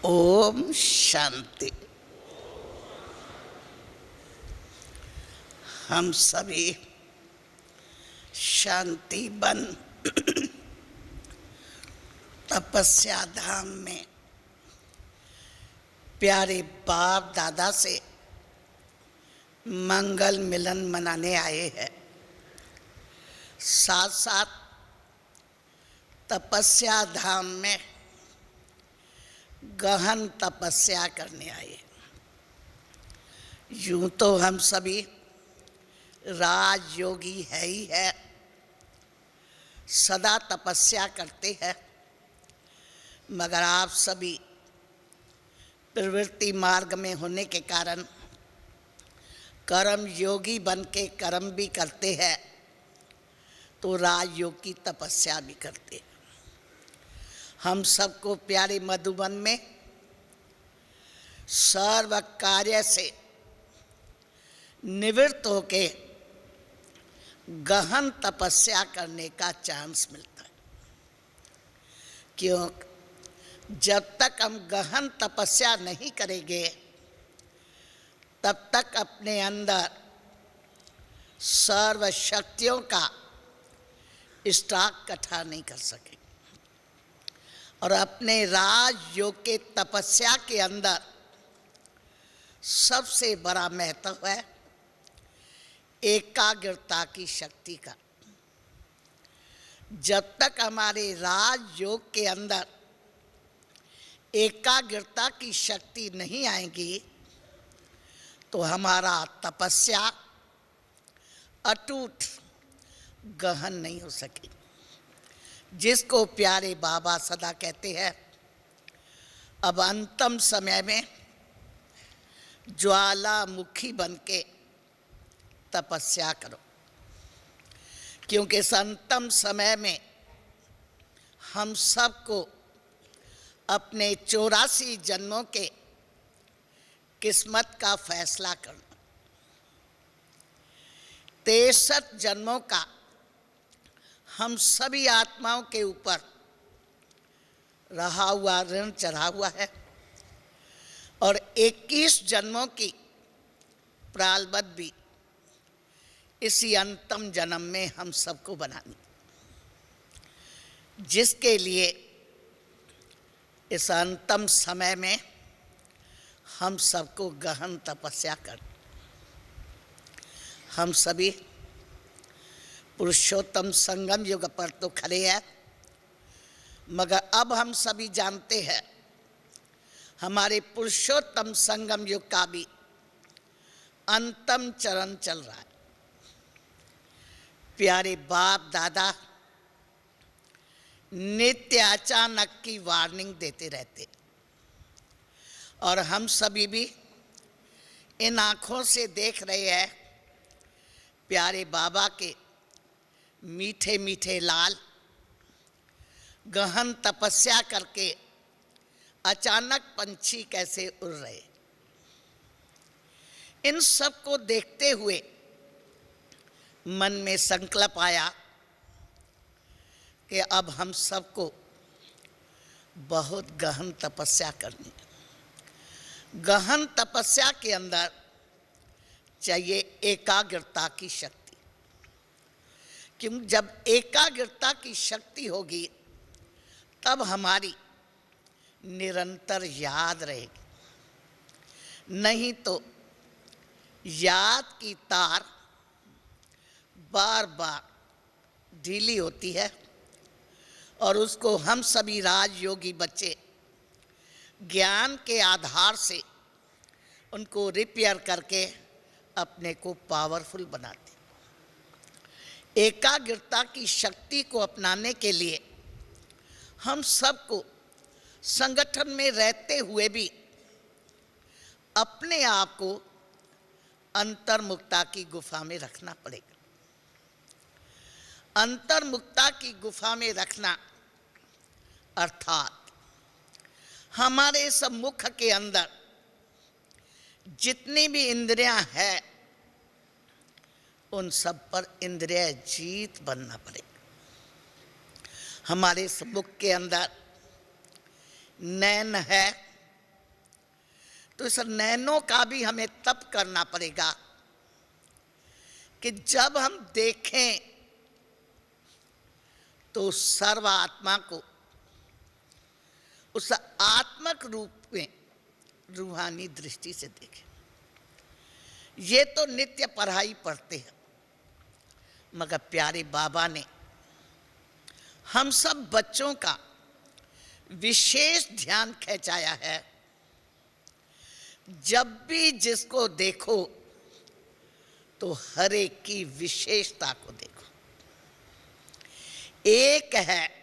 ओम शांति। हम सभी शांति वन तपस्या धाम में प्यारे बाप दादा से मंगल मिलन मनाने आए हैं। साथ साथ तपस्या धाम में गहन तपस्या करने आए। यूं तो हम सभी राजयोगी है ही है, सदा तपस्या करते हैं, मगर आप सभी प्रवृत्ति मार्ग में होने के कारण कर्म योगी बन के कर्म भी करते हैं, तो राजयोग की तपस्या भी करते हैं। हम सबको प्यारे मधुबन में सर्व कार्य से निवृत्त होके गहन तपस्या करने का चांस मिलता है। क्यों? जब तक हम गहन तपस्या नहीं करेंगे तब तक अपने अंदर सर्व शक्तियों का स्टॉक इकट्ठा नहीं कर सकेंगे। और अपने राजयोग के तपस्या के अंदर सबसे बड़ा महत्व है एकाग्रता की शक्ति का। जब तक हमारे राजयोग के अंदर एकाग्रता की शक्ति नहीं आएगी तो हमारा तपस्या अटूट गहन नहीं हो सकेगी। जिसको प्यारे बाबा सदा कहते हैं, अब अंतिम समय में ज्वालामुखी बन के तपस्या करो। क्योंकि इस अंतिम समय में हम सबको अपने 84 जन्मों के किस्मत का फैसला करना, 63 जन्मों का हम सभी आत्माओं के ऊपर रहा हुआ ऋण चढ़ा हुआ है, और 21 जन्मों की प्रारब्ध भी इसी अंतिम जन्म में हम सबको बनानी, जिसके लिए इस अंतिम समय में हम सबको गहन तपस्या कर। हम सभी पुरुषोत्तम संगम युग पर तो खड़े हैं, मगर अब हम सभी जानते हैं हमारे पुरुषोत्तम संगम युग का भी अंतिम चरण चल रहा है। प्यारे बाप दादा नित्य अचानक की वार्निंग देते रहते, और हम सभी भी इन आँखों से देख रहे हैं प्यारे बाबा के मीठे मीठे लाल गहन तपस्या करके अचानक पंछी कैसे उड़ रहे। इन सब को देखते हुए मन में संकल्प आया कि अब हम सबको बहुत गहन तपस्या करनी है। गहन तपस्या के अंदर चाहिए एकाग्रता की शक्ति। क्यों? जब एकाग्रता की शक्ति होगी तब हमारी निरंतर याद रहेगी, नहीं तो याद की तार बार बार ढीली होती है, और उसको हम सभी राजयोगी बच्चे ज्ञान के आधार से उनको रिपेयर करके अपने को पावरफुल बनाते। एकाग्रता की शक्ति को अपनाने के लिए हम सबको संगठन में रहते हुए भी अपने आप को अंतर्मुक्ता की गुफा में रखना पड़ेगा। अंतर्मुक्ता की गुफा में रखना अर्थात हमारे सब मुख के अंदर जितनी भी इंद्रियां हैं उन सब पर इंद्रिय जीत बनना पड़ेगा। हमारे मुख के अंदर नैन है, तो इस नैनो का भी हमें तप करना पड़ेगा कि जब हम देखें तो सर्व आत्मा को उस आत्मक रूप में रूहानी दृष्टि से देखें। ये तो नित्य पढ़ाई पढ़ते हैं, मगर प्यारे बाबा ने हम सब बच्चों का विशेष ध्यान खिंचाया है। जब भी जिसको देखो तो हर एक की विशेषता को देखो। एक है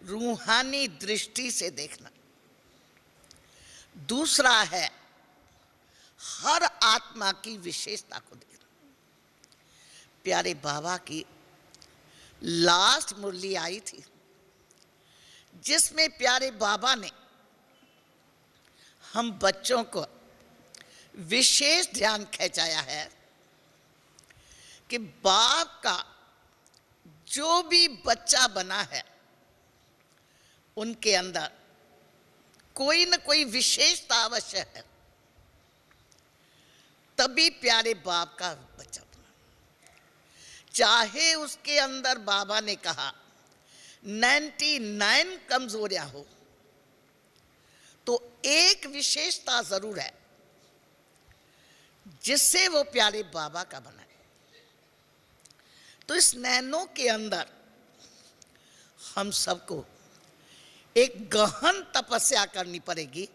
रूहानी दृष्टि से देखना, दूसरा है हर आत्मा की विशेषता को देखना। प्यारे बाबा की लास्ट मुरली आई थी जिसमें प्यारे बाबा ने हम बच्चों को विशेष ध्यान खिंचाया है कि बाप का जो भी बच्चा बना है उनके अंदर कोई न कोई विशेषता अवश्य है, तभी प्यारे बाप का बच्चा बना। चाहे उसके अंदर बाबा ने कहा 99 कमजोरियां हो, तो एक विशेषता जरूर है जिससे वो प्यारे बाबा का बना है। तो इस नैनो के अंदर हम सबको एक गहन तपस्या करनी पड़ेगी।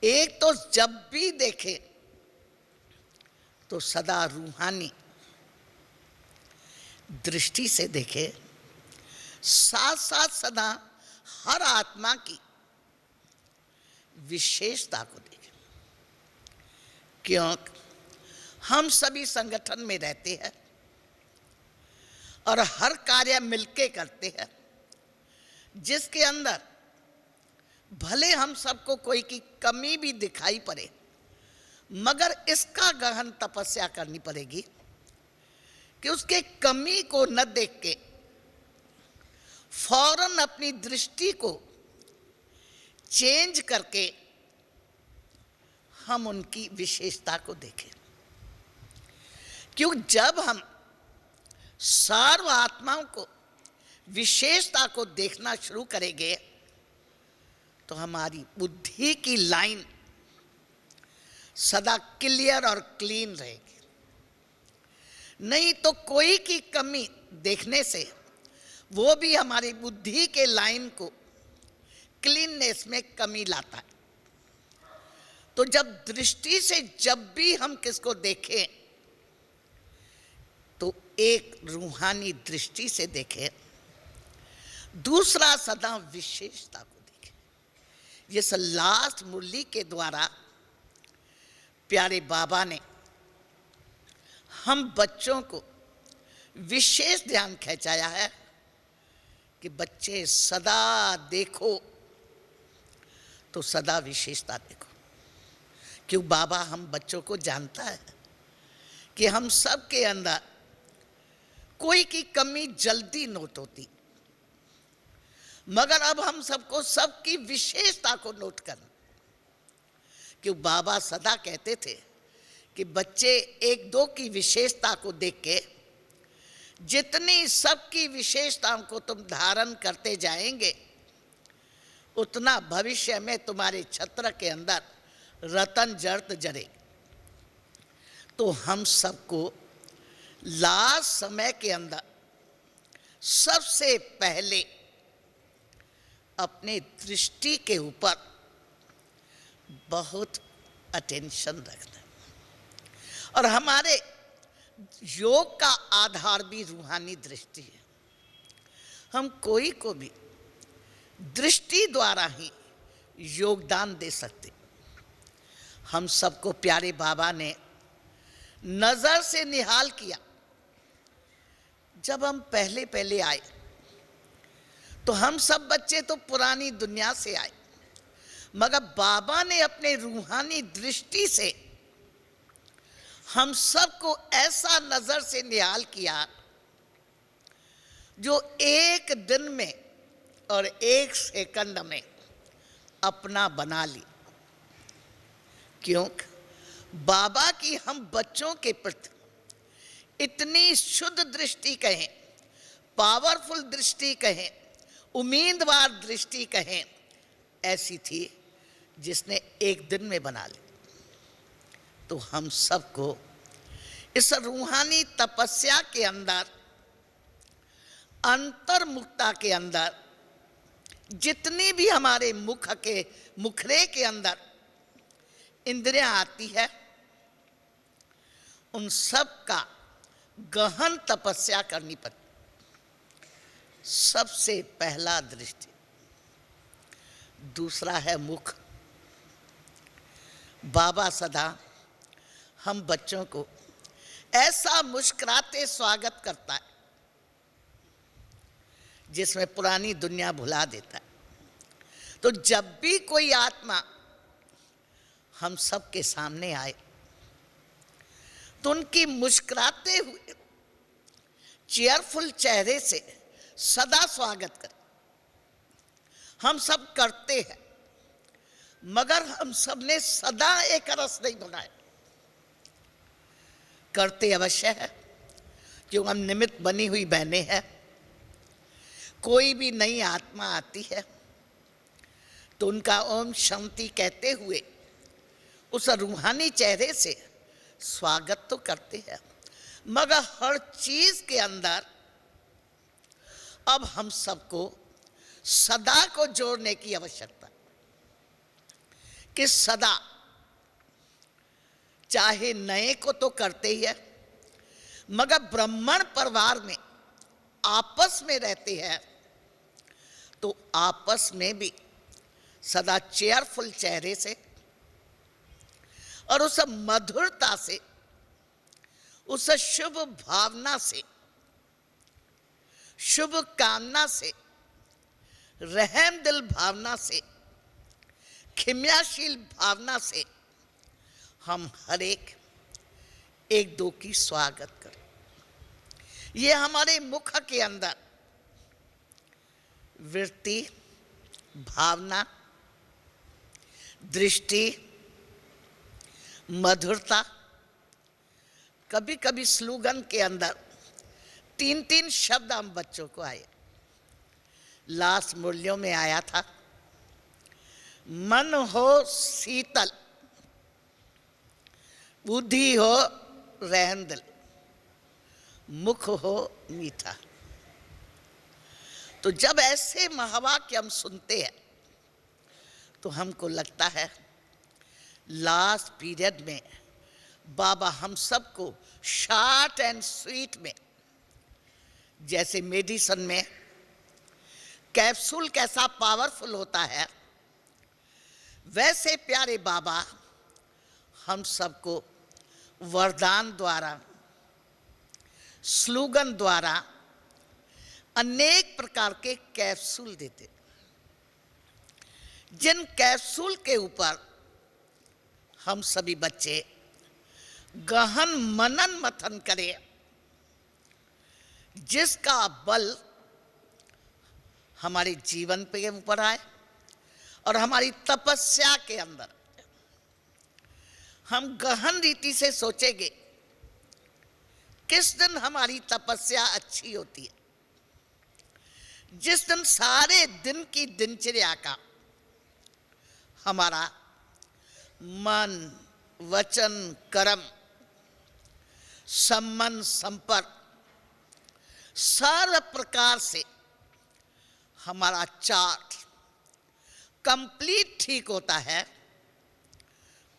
एक तो जब भी देखे तो सदा रूहानी दृष्टि से देखे, साथ साथ सदा हर आत्मा की विशेषता को देखे। क्यों? हम सभी संगठन में रहते हैं और हर कार्य मिलके करते हैं, जिसके अंदर भले हम सबको कोई की कमी भी दिखाई पड़े, मगर इसका गहन तपस्या करनी पड़ेगी कि उसके कमी को न देख के फौरन अपनी दृष्टि को चेंज करके हम उनकी विशेषता को देखें। क्यों? जब हम सर्व आत्माओं को विशेषता को देखना शुरू करेंगे तो हमारी बुद्धि की लाइन सदा क्लियर और क्लीन रहेगी। नहीं तो कोई की कमी देखने से वो भी हमारी बुद्धि के लाइन को क्लीननेस में कमी लाता है। तो जब दृष्टि से जब भी हम किसको देखें तो एक रूहानी दृष्टि से देखें, दूसरा सदा विशेषता को देखें। ये लास्ट मुरली के द्वारा प्यारे बाबा ने हम बच्चों को विशेष ध्यान खिंचाया है कि बच्चे सदा देखो तो सदा विशेषता देखो। क्यों? बाबा हम बच्चों को जानता है कि हम सब के अंदर कोई की कमी जल्दी नोट होती, मगर अब हम सबको सबकी विशेषता को नोट करना। क्यों? बाबा सदा कहते थे कि बच्चे एक दो की विशेषता को देख के जितनी सबकी विशेषताओं को तुम धारण करते जाएंगे, उतना भविष्य में तुम्हारे छत्र के अंदर रतन जर्त जरे। तो हम सबको लास्ट समय के अंदर सबसे पहले अपने दृष्टि के ऊपर बहुत अटेंशन रखना है। और हमारे योग का आधार भी रूहानी दृष्टि है। हम कोई को भी दृष्टि द्वारा ही योगदान दे सकते। हम सबको प्यारे बाबा ने नजर से निहाल किया। जब हम पहले पहले आए तो हम सब बच्चे तो पुरानी दुनिया से आए, मगर बाबा ने अपने रूहानी दृष्टि से हम सबको ऐसा नजर से निहाल किया जो एक दिन में और एक सेकंड में अपना बना ली। क्यों? बाबा की हम बच्चों के प्रति इतनी शुद्ध दृष्टि कहें, पावरफुल दृष्टि कहें, उम्मीदवार दृष्टि कहें, ऐसी थी जिसने एक दिन में बना ली। तो हम सबको इस रूहानी तपस्या के अंदर, अंतर्मुखता के अंदर, जितनी भी हमारे मुखरे के अंदर इंद्रियां आती है, उन सब का गहन तपस्या करनी पड़ती। सबसे पहला दृष्टि, दूसरा है मुख। बाबा सदा हम बच्चों को ऐसा मुस्कुराते स्वागत करता है जिसमें पुरानी दुनिया भुला देता है। तो जब भी कोई आत्मा हम सब के सामने आए तो उनकी मुस्कुराते हुए चेयरफुल चेहरे से सदा स्वागत करें। हम सब करते हैं, मगर हम सब ने सदा एक रस नहीं बनाया। करते अवश्य है, क्यों हम निमित्त बनी हुई बहनें हैं। कोई भी नई आत्मा आती है तो उनका ओम शांति कहते हुए उस रूहानी चेहरे से स्वागत तो करते हैं, मगर हर चीज के अंदर अब हम सबको सदा को जोड़ने की आवश्यकता, कि सदा, चाहे नए को तो करते ही है, मगर ब्राह्मण परिवार में आपस में रहते हैं तो आपस में भी सदा चेयरफुल चेहरे से और उस मधुरता से, उस शुभ भावना से, शुभ कामना से, रहम दिल भावना से, क्षमाशील भावना से हम हर एक दो की स्वागत करें। ये हमारे मुख के अंदर वृत्ति, भावना, दृष्टि, मधुरता, कभी कभी स्लोगन के अंदर 3-3 शब्द हम बच्चों को आए। लास्ट मूल्यों में आया था, मन हो शीतल, बुद्धि हो रहम दिल, मुख हो मीठा। तो जब ऐसे महावाक्य हम सुनते हैं तो हमको लगता है लास्ट पीरियड में बाबा हम सबको शॉर्ट एंड स्वीट में, जैसे मेडिसिन में कैप्सूल कैसा पावरफुल होता है, वैसे प्यारे बाबा हम सबको वरदान द्वारा, स्लोगन द्वारा अनेक प्रकार के कैप्सूल देते, जिन कैप्सूल के ऊपर हम सभी बच्चे गहन मनन मथन करें, जिसका बल हमारे जीवन पे ऊपर आए और हमारी तपस्या के अंदर हम गहन रीति से सोचेंगे किस दिन हमारी तपस्या अच्छी होती है। जिस दिन सारे दिन की दिनचर्या का हमारा मन, वचन, कर्म, संबंध, संपर्क सर्व प्रकार से हमारा चार्ट कंप्लीट ठीक होता है,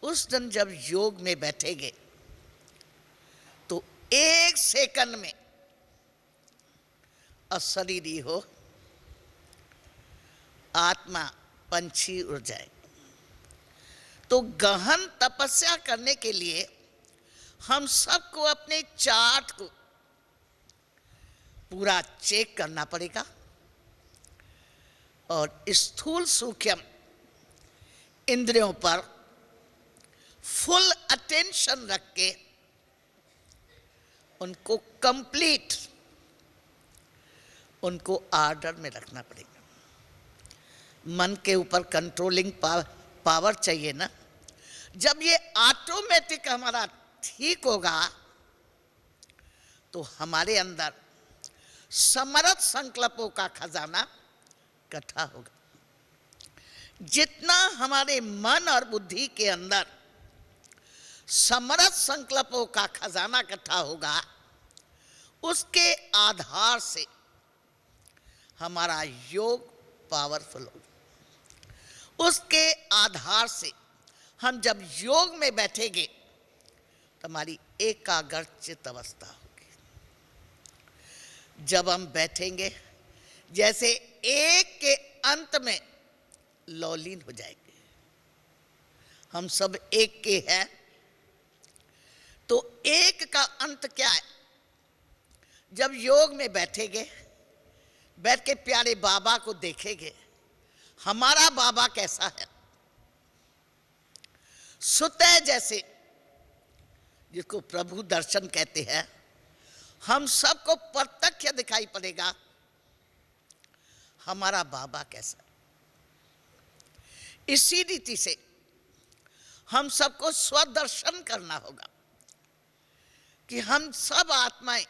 उस दिन जब योग में बैठेंगे तो 1 सेकंड में अशरीरी हो, आत्मा पंछी उड़ जाए। तो गहन तपस्या करने के लिए हम सबको अपने चार्ट को पूरा चेक करना पड़ेगा और स्थूल सूक्ष्म इंद्रियों पर फुल अटेंशन रख के उनको कंप्लीट, उनको ऑर्डर में रखना पड़ेगा। मन के ऊपर कंट्रोलिंग पावर चाहिए ना। जब ये ऑटोमेटिक हमारा ठीक होगा तो हमारे अंदर समर्थ संकल्पों का खजाना इकट्ठा होगा। जितना हमारे मन और बुद्धि के अंदर समर्थ संकल्पों का खजाना इकट्ठा होगा, उसके आधार से हमारा योग पावरफुल होगा। उसके आधार से हम जब योग में बैठेंगे तो हमारी एकाग्रचित अवस्था होगी। जब हम बैठेंगे जैसे एक के अंत में लौलीन हो जाएंगे। हम सब एक के हैं, तो एक का अंत क्या है? जब योग में बैठेंगे, बैठ के प्यारे बाबा को देखेंगे, हमारा बाबा कैसा है, सुतः जैसे, जिसको प्रभु दर्शन कहते हैं, हम सबको प्रत्यक्ष दिखाई पड़ेगा हमारा बाबा कैसा है। इसी रीति से हम सबको स्वदर्शन करना होगा कि हम सब आत्माएं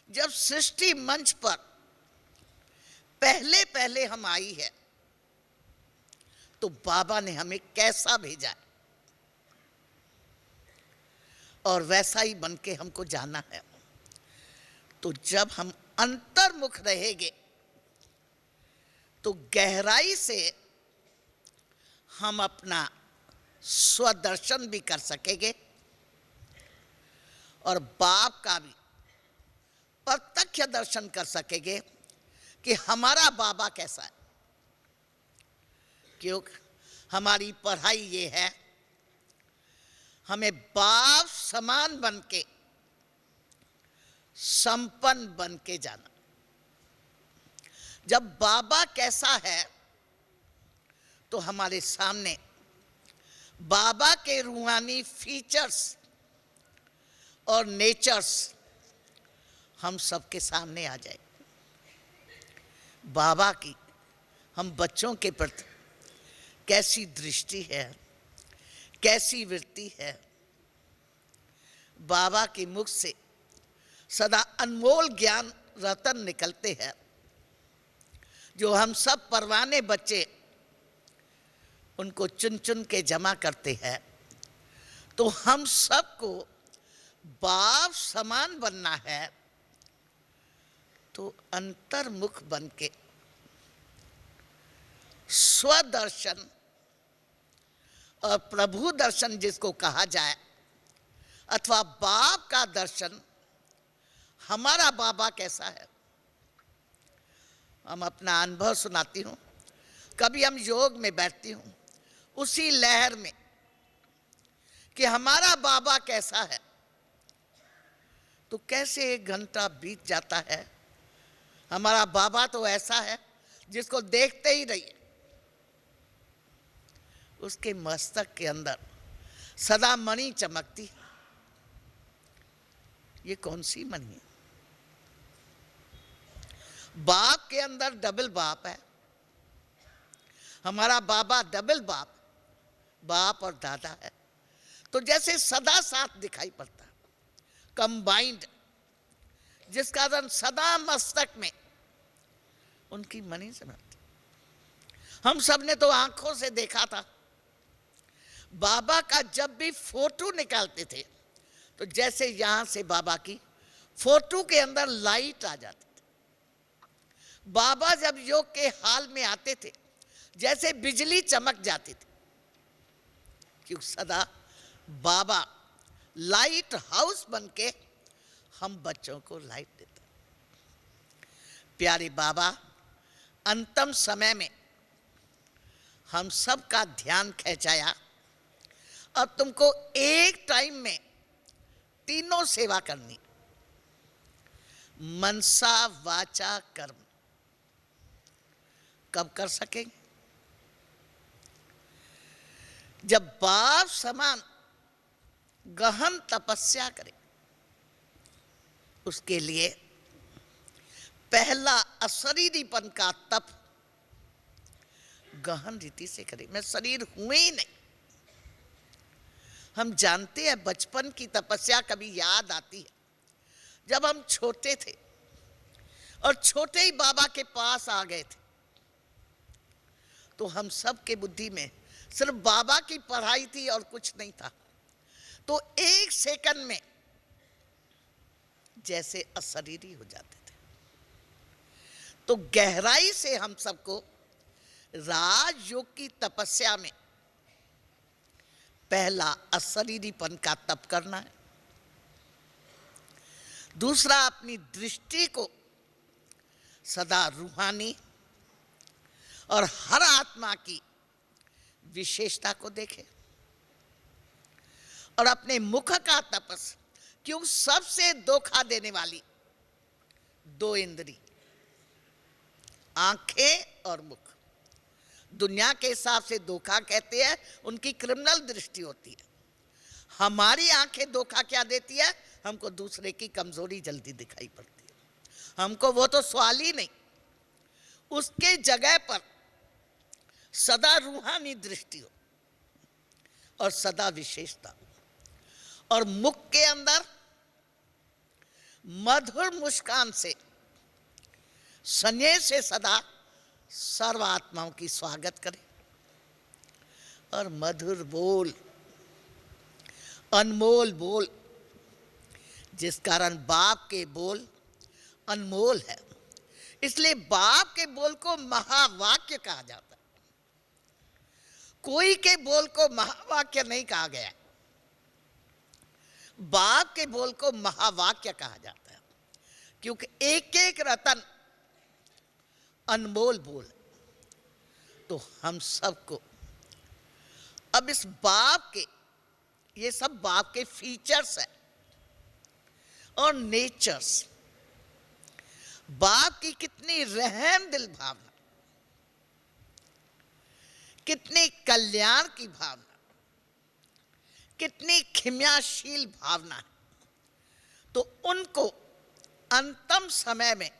जब सृष्टि मंच पर पहले पहले हम आई है तो बाबा ने हमें कैसा भेजा है और वैसा ही बन के हमको जाना है। तो जब हम अंतर्मुख रहेंगे तो गहराई से हम अपना स्वदर्शन भी कर सकेंगे और बाप का भी प्रत्यक्ष दर्शन कर सकेंगे कि हमारा बाबा कैसा है। क्योंकि हमारी पढ़ाई ये है, हमें बाप समान बन के, संपन्न बन के जाना। जब बाबा कैसा है तो हमारे सामने बाबा के रूहानी फीचर्स और नेचर्स हम सबके सामने आ जाए। बाबा की हम बच्चों के प्रति कैसी दृष्टि है, कैसी वृत्ति है। बाबा के मुख से सदा अनमोल ज्ञान रतन निकलते हैं जो हम सब परवाने बच्चे उनको चुन चुन के जमा करते हैं। तो हम सबको बाप समान बनना है तो अंतर्मुख बन के स्वदर्शन और प्रभु दर्शन जिसको कहा जाए अथवा बाप का दर्शन, हमारा बाबा कैसा है। हम अपना अनुभव सुनाती हूँ। कभी हम योग में बैठती हूँ उसी लहर में कि हमारा बाबा कैसा है, तो कैसे 1 घंटा बीत जाता है। हमारा बाबा तो ऐसा है जिसको देखते ही रहिए उसके मस्तक के अंदर सदा मणि चमकती है। ये कौन सी मणि है? बाप के अंदर डबल बाप है। हमारा बाबा डबल बाप, बाप और दादा है। तो जैसे सदा साथ दिखाई पड़ता है, कंबाइंड, जिसका रंग सदा मस्तक में उनकी मणि चमकती। हम सब ने तो आंखों से देखा था बाबा का जब भी फोटो निकालते थे तो जैसे यहां से बाबा की फोटो के अंदर लाइट आ जाती थी। बाबा जब योग के हाल में आते थे जैसे बिजली चमक जाती थी, क्योंकि सदा बाबा लाइट हाउस बन के हम बच्चों को लाइट देते। प्यारे बाबा अंतिम समय में हम सब का ध्यान खींचाया और तुमको एक टाइम में तीनों सेवा करनी, मनसा वाचा कर्म। कब कर सकेंगे? जब बाप समान गहन तपस्या करें। उसके लिए पहला अशरीरीपन का तप गहन रीति से करें। मैं शरीर हुए ही नहीं। हम जानते हैं बचपन की तपस्या कभी याद आती है जब हम छोटे थे और छोटे ही बाबा के पास आ गए थे, तो हम सब के बुद्धि में सिर्फ बाबा की पढ़ाई थी और कुछ नहीं था। तो एक सेकंड में जैसे अशरीरी हो जाते थे। तो गहराई से हम सबको राजयोग की तपस्या में पहला अशरीरीपन का तप करना है। दूसरा, अपनी दृष्टि को सदा रूहानी और हर आत्मा की विशेषता को देखें। और अपने मुख का तपस, क्यों सबसे धोखा देने वाली दो इंद्री, आंखें और मुख, दुनिया के हिसाब से धोखा कहते हैं, उनकी क्रिमिनल दृष्टि होती है। हमारी आंखें धोखा क्या देती है? हमको दूसरे की कमजोरी जल्दी दिखाई पड़ती है। हमको वो तो सवाल ही नहीं। उसके जगह पर सदा रूहानी दृष्टि हो और सदा विशेषता। और मुख के अंदर मधुर मुस्कान से, स्नेह से सदा सर्व आत्माओं की स्वागत करें। और मधुर बोल, अनमोल बोल, जिस कारण बाप के बोल अनमोल है, इसलिए बाप के बोल को महावाक्य कहा जाता है। कोई के बोल को महावाक्य नहीं कहा गया, बाप के बोल को महावाक्य कहा जाता है, क्योंकि एक एक रतन अनमोल बोल। तो हम सबको अब इस बाप के, ये सब बाप के फीचर्स है और नेचर्स, बाप की कितनी रहम दिल भावना, कितनी कल्याण की भावना, कितनी क्षमाशील भावना है। तो उनको अंतिम समय में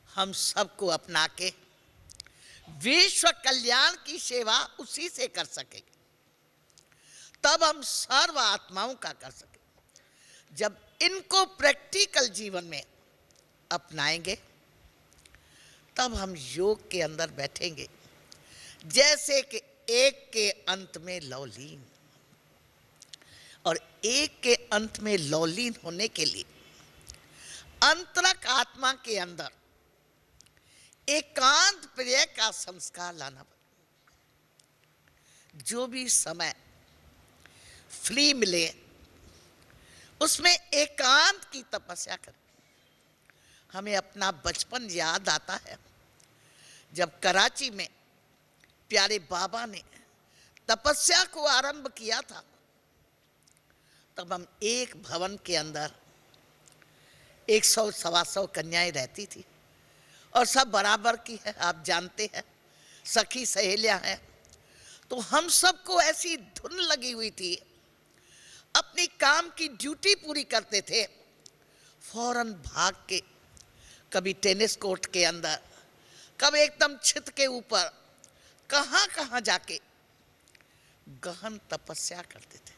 हम सबको अपना के विश्व कल्याण की सेवा उसी से कर सकेंगे। तब हम सर्व आत्माओं का कर सकेंगे। जब इनको प्रैक्टिकल जीवन में अपनाएंगे, तब हम योग के अंदर बैठेंगे जैसे कि एक के अंत में लौलीन। और एक के अंत में लौलीन होने के लिए अंतरक आत्मा के अंदर एकांत प्रिय का संस्कार लाना पड़ेगा। जो भी समय फ्री मिले उसमें एकांत की तपस्या करें। हमें अपना बचपन याद आता है, जब कराची में प्यारे बाबा ने तपस्या को आरंभ किया था। तब हम एक भवन के अंदर 100-125 कन्याएं रहती थी और सब बराबर की है, आप जानते हैं, सखी सहेलियां हैं। तो हम सबको ऐसी धुन लगी हुई थी, अपनी काम की ड्यूटी पूरी करते थे, फौरन भाग के कभी टेनिस कोर्ट के अंदर, कभी एकदम छत के ऊपर, कहां कहां जाके गहन तपस्या करते थे।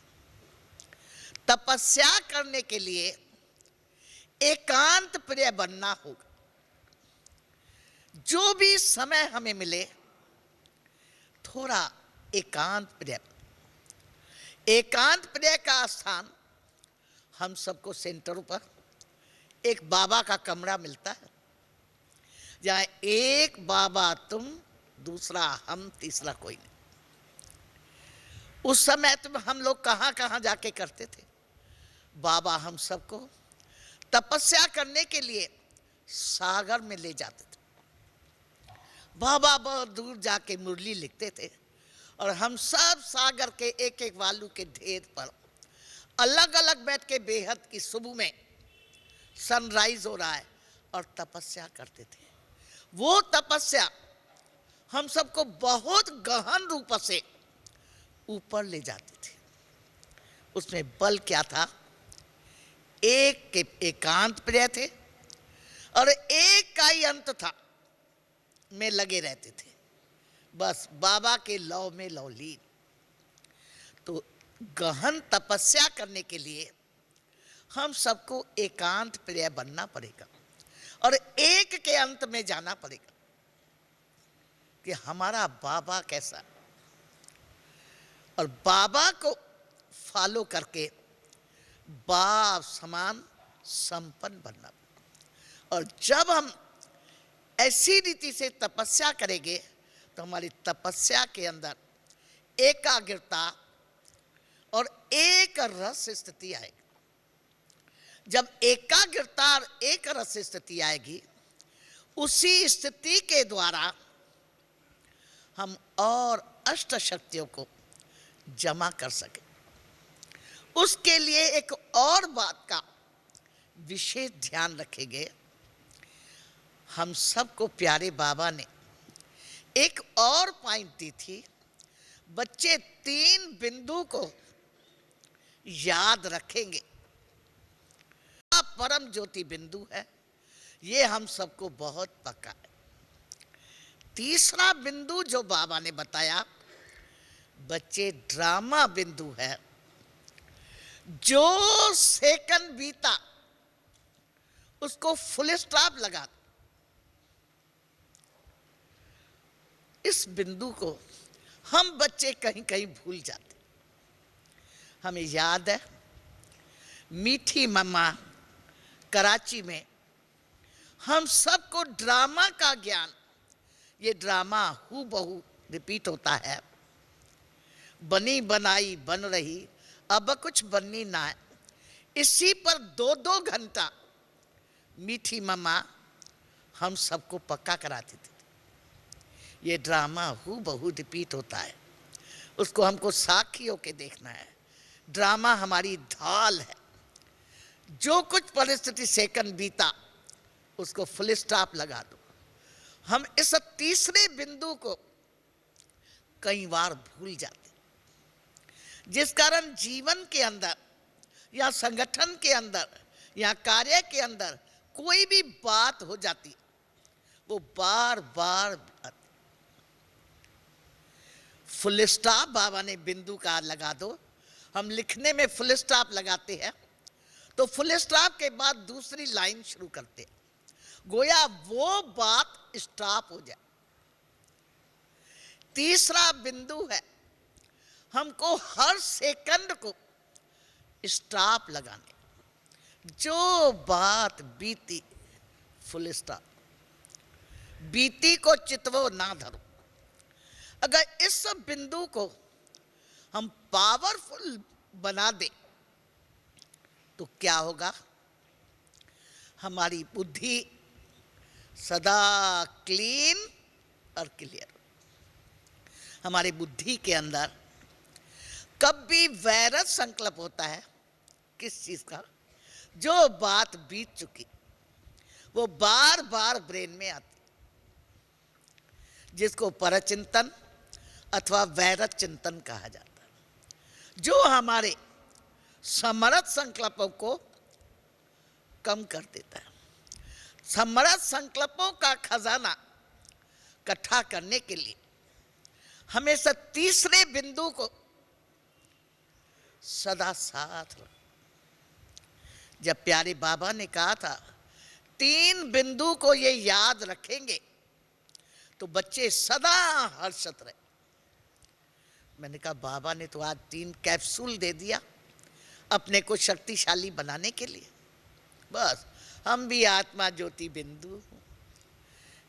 तपस्या करने के लिए एकांत प्रिय बनना होगा। जो भी समय हमें मिले थोड़ा एकांत प्रिय। एकांत प्रिय का स्थान हम सबको सेंटरों पर एक बाबा का कमरा मिलता है, जहां एक बाबा तुम, दूसरा हम, तीसरा कोई नहीं। उस समय तो हम लोग कहां कहां जाके करते थे। बाबा हम सबको तपस्या करने के लिए सागर में ले जाते थे। बाबा बहुत दूर जाके मुरली लिखते थे और हम सब सागर के एक एक वालू के ढेर पर अलग अलग बैठ के बेहद की सुबह में सनराइज हो रहा है और तपस्या करते थे। वो तपस्या हम सबको बहुत गहन रूप से ऊपर ले जाती थी। उसमें बल क्या था? एक के एकांत प्रिय थे और एक का ही अंत था, में लगे रहते थे। बस बाबा के लौ में लौलीन। तो गहन तपस्या करने के लिए हम सबको एकांत प्रिय बनना पड़ेगा और एक के अंत में जाना पड़ेगा कि हमारा बाबा कैसा, और बाबा को फॉलो करके बाप समान संपन्न बनना। और जब हम ऐसी रीति से तपस्या करेंगे तो हमारी तपस्या के अंदर एकाग्रता और एक रस स्थिति आएगी। जब एकाग्रता और एक रस स्थिति आएगी, उसी स्थिति के द्वारा हम और अष्ट शक्तियों को जमा कर सके। उसके लिए एक और बात का विशेष ध्यान रखेंगे। हम सबको प्यारे बाबा ने एक और पॉइंट दी थी, बच्चे 3 बिंदु को याद रखेंगे। परम ज्योति बिंदु है, ये हम सबको बहुत पक्का है। तीसरा बिंदु जो बाबा ने बताया, बच्चे ड्रामा बिंदु है। जो सेकंड बीता उसको फुल स्टॉप लगा दो। इस बिंदु को हम बच्चे कहीं कहीं भूल जाते। हमें याद है मीठी मम्मा कराची में हम सबको ड्रामा का ज्ञान, ये ड्रामा हूबहू रिपीट होता है। बनी बनाई बन रही, अब कुछ बननी ना है। इसी पर 2-2 घंटा मीठी मम्मा हम सबको पक्का कराती थी। ये ड्रामा हूबहू रिपीट होता है, उसको हमको साक्षी होके देखना है। ड्रामा हमारी ढाल है। जो कुछ परिस्थिति सेकंड बीता उसको फुल स्टॉप लगा दो। हम इस तीसरे बिंदु को कई बार भूल जाते, जिस कारण जीवन के अंदर या संगठन के अंदर या कार्य के अंदर कोई भी बात हो जाती, वो बार बार आती। फुल स्टॉप बाबा ने बिंदु का लगा दो। हम लिखने में फुल स्टॉप लगाते हैं तो फुल स्टॉप के बाद दूसरी लाइन शुरू करते हैं, गोया वो बात स्टॉप हो जाए। तीसरा बिंदु है, हमको हर सेकंड को स्टॉप लगाने। जो बात बीती फुल स्टॉप, बीती को चितवो ना धरो। अगर इस बिंदु को हम पावरफुल बना दें तो क्या होगा, हमारी बुद्धि सदा क्लीन और क्लियर। हमारी बुद्धि के अंदर कभी वैरस संकल्प होता है, किस चीज का, जो बात बीत चुकी वो बार बार ब्रेन में आती, जिसको परचिंतन अथवा वैरस चिंतन कहा जाता है, जो हमारे समरथ संकल्पों को कम कर देता है। समरथ संकल्पों का खजाना इकट्ठा करने के लिए हमेशा तीसरे बिंदु को सदा साथ रखो। जब प्यारे बाबा ने कहा था 3 बिंदु को ये याद रखेंगे तो बच्चे सदा हर्षित रहे। मैंने कहा बाबा ने तो आज 3 कैप्सूल दे दिया अपने को शक्तिशाली बनाने के लिए। बस हम भी आत्मा ज्योति बिंदु,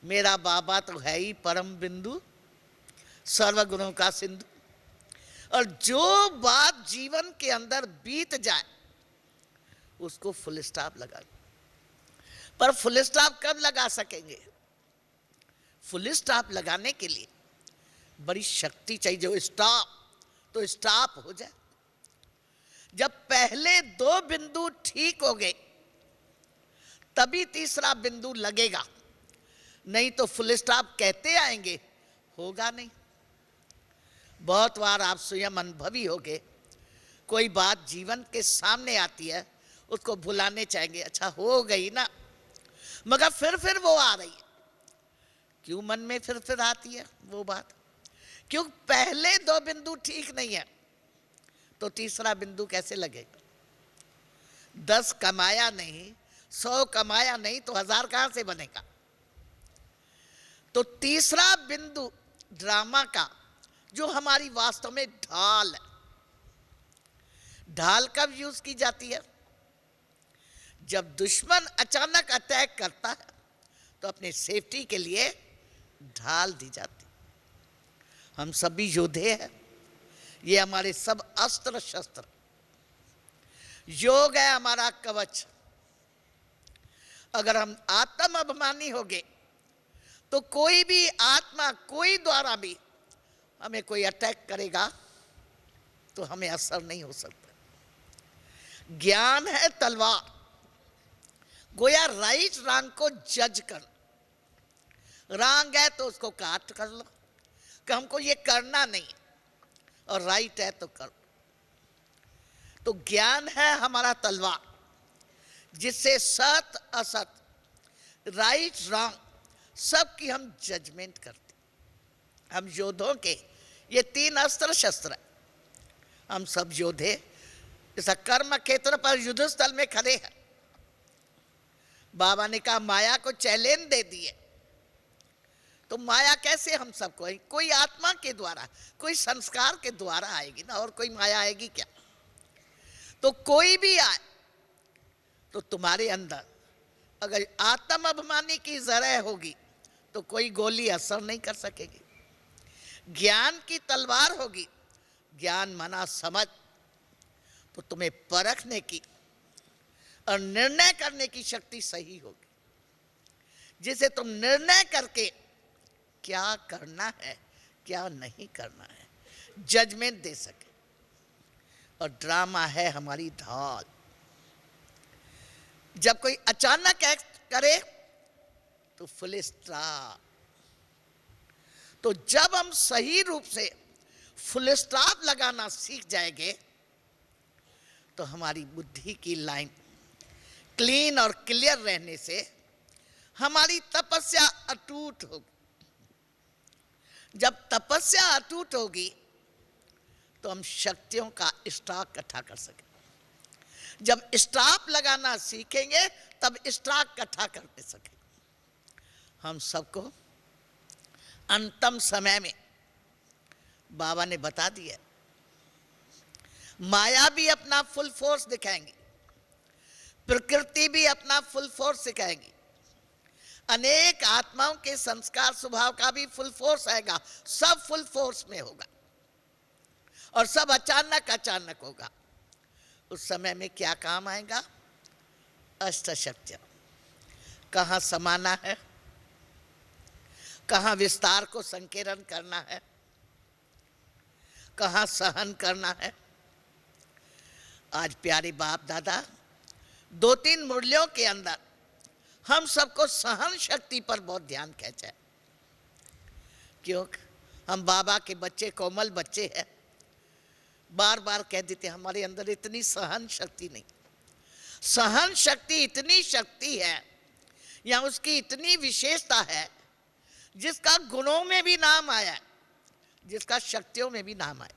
मेरा बाबा तो है ही परम बिंदु, सर्वगुणों का सिंधु। और जो बात जीवन के अंदर बीत जाए उसको फुल स्टॉप लगा। पर फुल स्टॉप कब लगा सकेंगे? फुल स्टॉप लगाने के लिए बड़ी शक्ति चाहिए, जो स्टॉप तो स्टॉप हो जाए। जब पहले 2 बिंदु ठीक हो गए तभी तीसरा बिंदु लगेगा, नहीं तो फुल स्टॉप कहते आएंगे, होगा नहीं। बहुत बार आप स्वयं अनुभवी होंगे, कोई बात जीवन के सामने आती है, उसको भुलाने चाहेंगे, अच्छा हो गई ना, मगर फिर वो आ रही है। क्यों मन में फिर आती है वो बात? क्योंकि पहले दो बिंदु ठीक नहीं है तो तीसरा बिंदु कैसे लगेगा? 10 कमाया नहीं, 100 कमाया नहीं तो 1000 कहां से बनेगा? तो तीसरा बिंदु ड्रामा का, जो हमारी वास्तव में ढाल है, ढाल कब यूज की जाती है? जब दुश्मन अचानक अटैक करता है तो अपने सेफ्टी के लिए ढाल दी जाती। हम सभी योद्धे हैं, ये हमारे सब अस्त्र शस्त्र, योग है हमारा कवच। अगर हम आत्म अभिमानी हो गए तो कोई भी आत्मा, कोई द्वारा भी हमें कोई अटैक करेगा तो हमें असर नहीं हो सकता। ज्ञान है तलवार, गोया राइट रॉन्ग को जज कर, रॉन्ग है तो उसको काट कर लो कि हमको ये करना नहीं, और राइट है तो कर। तो ज्ञान है हमारा तलवार, जिससे सत असत, राइट रॉन्ग सबकी हम जजमेंट करते। हम योद्धों के ये 3 अस्त्र शस्त्र है। हम सब योद्धे इस कर्म क्षेत्र पर युद्ध स्थल में खड़े हैं। बाबा ने कहा माया को चैलेंज दे दिए, तो माया कैसे हम सबको? कोई आत्मा के द्वारा, कोई संस्कार के द्वारा आएगी ना, और कोई माया आएगी क्या? तो कोई भी आए तो तुम्हारे अंदर अगर आत्म अभिमानी की जरह होगी तो कोई गोली असर नहीं कर सकेगी। ज्ञान की तलवार होगी, ज्ञान मना समझ, तो तुम्हें परखने की और निर्णय करने की शक्ति सही होगी, जिसे तुम निर्णय करके क्या करना है क्या नहीं करना है जजमेंट दे सके। और ड्रामा है हमारी ढाल। जब कोई अचानक एक्ट करे तो फुल स्टॉप। तो जब हम सही रूप से फुल स्टॉप लगाना सीख जाएंगे तो हमारी बुद्धि की लाइन क्लीन और क्लियर रहने से हमारी तपस्या अटूट होगी। जब तपस्या अटूट होगी तो हम शक्तियों का स्टॉक इकट्ठा कर सकेंगे। जब स्टॉप लगाना सीखेंगे तब स्टॉक इकट्ठा कर सकेंगे। हम सबको अंतिम समय में बाबा ने बता दिया, माया भी अपना फुल फोर्स दिखाएंगी, प्रकृति भी अपना फुल फोर्स दिखाएंगी, अनेक आत्माओं के संस्कार स्वभाव का भी फुल फोर्स आएगा। सब फुल फोर्स में होगा और सब अचानक अचानक होगा। उस समय में क्या काम आएगा? अष्टशक्तियां। कहाँ समाना है, कहाँ विस्तार को संकीर्ण करना है, कहाँ सहन करना है। आज प्यारे बाप दादा 2-3 मुरलियों के अंदर हम सबको सहन शक्ति पर बहुत ध्यान खींचा है। क्योंकि हम बाबा के बच्चे, कोमल बच्चे हैं। बार बार कह देते हमारे अंदर इतनी सहन शक्ति नहीं। सहन शक्ति इतनी शक्ति है या उसकी इतनी विशेषता है जिसका गुणों में भी नाम आया है, जिसका शक्तियों में भी नाम आया।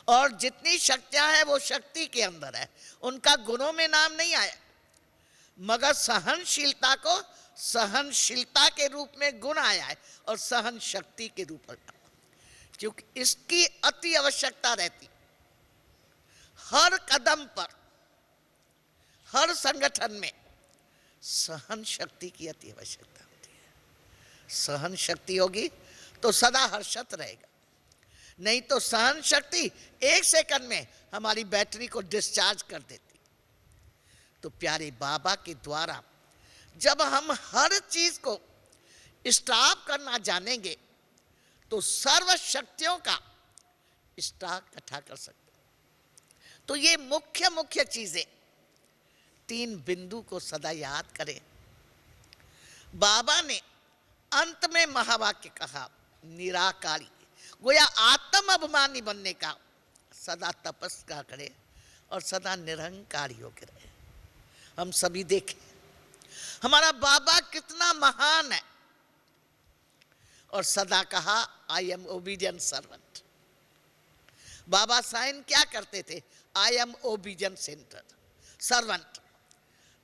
और जितनी शक्तियां हैं वो शक्ति के अंदर है, उनका गुणों में नाम नहीं आया। मगर सहनशीलता को सहनशीलता के रूप में गुण आया है और सहन शक्ति के रूप में, क्योंकि इसकी अति आवश्यकता रहती। हर कदम पर, हर संगठन में सहन शक्ति की अति आवश्यकता होती है। सहन शक्ति होगी तो सदा हर्षित रहेगा, नहीं तो सहन शक्ति 1 सेकंड में हमारी बैटरी को डिस्चार्ज कर देती। तो प्यारे बाबा के द्वारा जब हम हर चीज को स्टॉप करना जानेंगे तो सर्व शक्तियों का स्टॉक इकट्ठा कर सकते। तो ये मुख्य मुख्य चीजें 3 बिंदु को सदा याद करें। बाबा ने अंत में महावाक्य कहा, निराकारी, गोया आत्म अभिमानी बनने का सदा तपस्या करे और सदा निरंकारी होकर रहे। हम सभी देखें हमारा बाबा कितना महान है। और सदा कहा आई एम ओबीडियंट सर्वेंट। बाबा साईं क्या करते थे? I am obedient servant.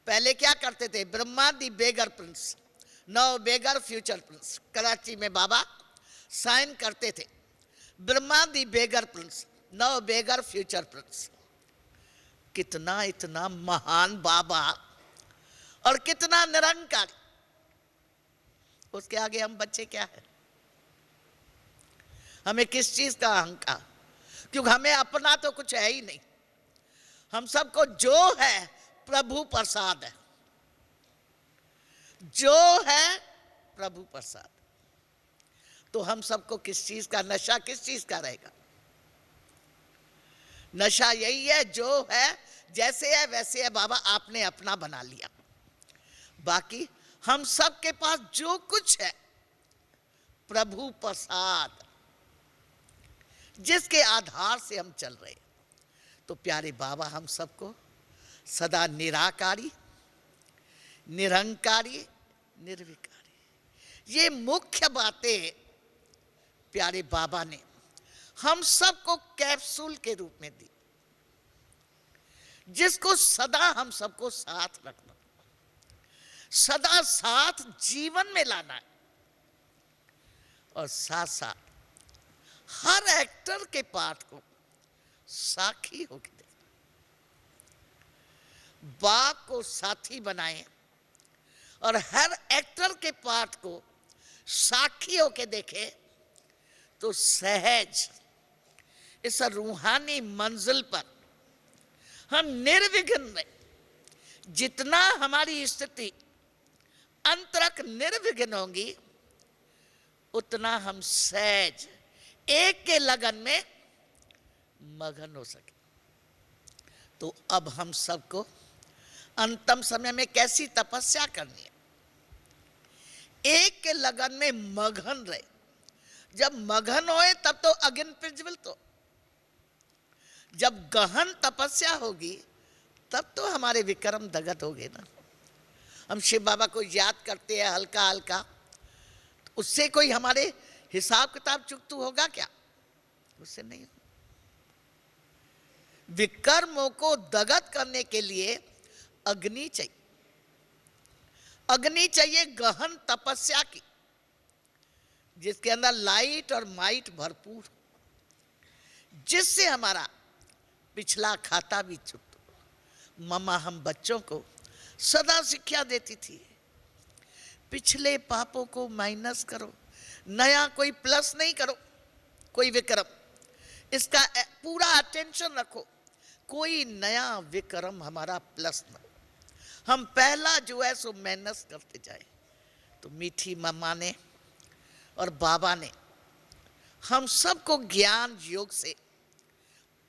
पहले क्या करते थे? ब्रह्मा दी बेगर प्रिंस, नाउ बेगर फ्यूचर प्रिंस। कराची में बाबा साइन करते थे, ब्रह्मा दी बेगर प्रिंस, नाउ बेगर फ्यूचर प्रिंस। कितना इतना महान बाबा और कितना निरंकारी, उसके आगे हम बच्चे क्या है? हमें किस चीज का अहंकार? क्योंकि हमें अपना तो कुछ है ही नहीं। हम सबको जो है प्रभु प्रसाद है, जो है प्रभु प्रसाद। तो हम सबको किस चीज का नशा, किस चीज का रहेगा? नशा यही है, जो है जैसे है वैसे है, बाबा आपने अपना बना लिया। बाकी हम सब के पास जो कुछ है प्रभु प्रसाद, जिसके आधार से हम चल रहे हैं। तो प्यारे बाबा हम सबको सदा निराकारी, निरंकारी, निर्विकारी, ये मुख्य बातें प्यारे बाबा ने हम सबको कैप्सूल के रूप में दी, जिसको सदा हम सबको साथ रखना, सदा साथ जीवन में लाना है। और साथ साथ हर एक्टर के पार्ट को साखी होकर देखना। बाप को साथी बनाएं और हर एक्टर के पार्ट को साखी होकर देखें, तो सहज इस रूहानी मंजिल पर हम निर्विघ्न में, जितना हमारी स्थिति अंतरक निर्विघ्न होगी, उतना हम सहज एक के लगन में मगन हो सके। तो अब हम सबको अंतिम समय में कैसी तपस्या करनी है? एक के लगन में मगन रहे। जब मगन होए तब तो अग्नि प्रज्वलित हो। जब गहन तपस्या होगी तब तो हमारे विक्रम दगत हो गए ना। हम शिव बाबा को याद करते हैं हल्का हल्का, तो उससे कोई हमारे हिसाब किताब चुकतू होगा क्या? उससे नहीं। विक्रमों को दगत करने के लिए अग्नि चाहिए, अग्नि चाहिए गहन तपस्या की, जिसके अंदर लाइट और माइट भरपूर, जिससे हमारा पिछला खाता भी छूट। मम्मा हम बच्चों को सदा शिक्षा देती थी, पिछले पापों को माइनस करो, नया कोई प्लस नहीं करो। कोई विक्रम, इसका पूरा अटेंशन रखो, कोई नया विक्रम हमारा प्लस ना। हम पहला जो है सो माइनस करते जाए। तो मीठी मम्मा ने और बाबा ने हम सबको ज्ञान योग से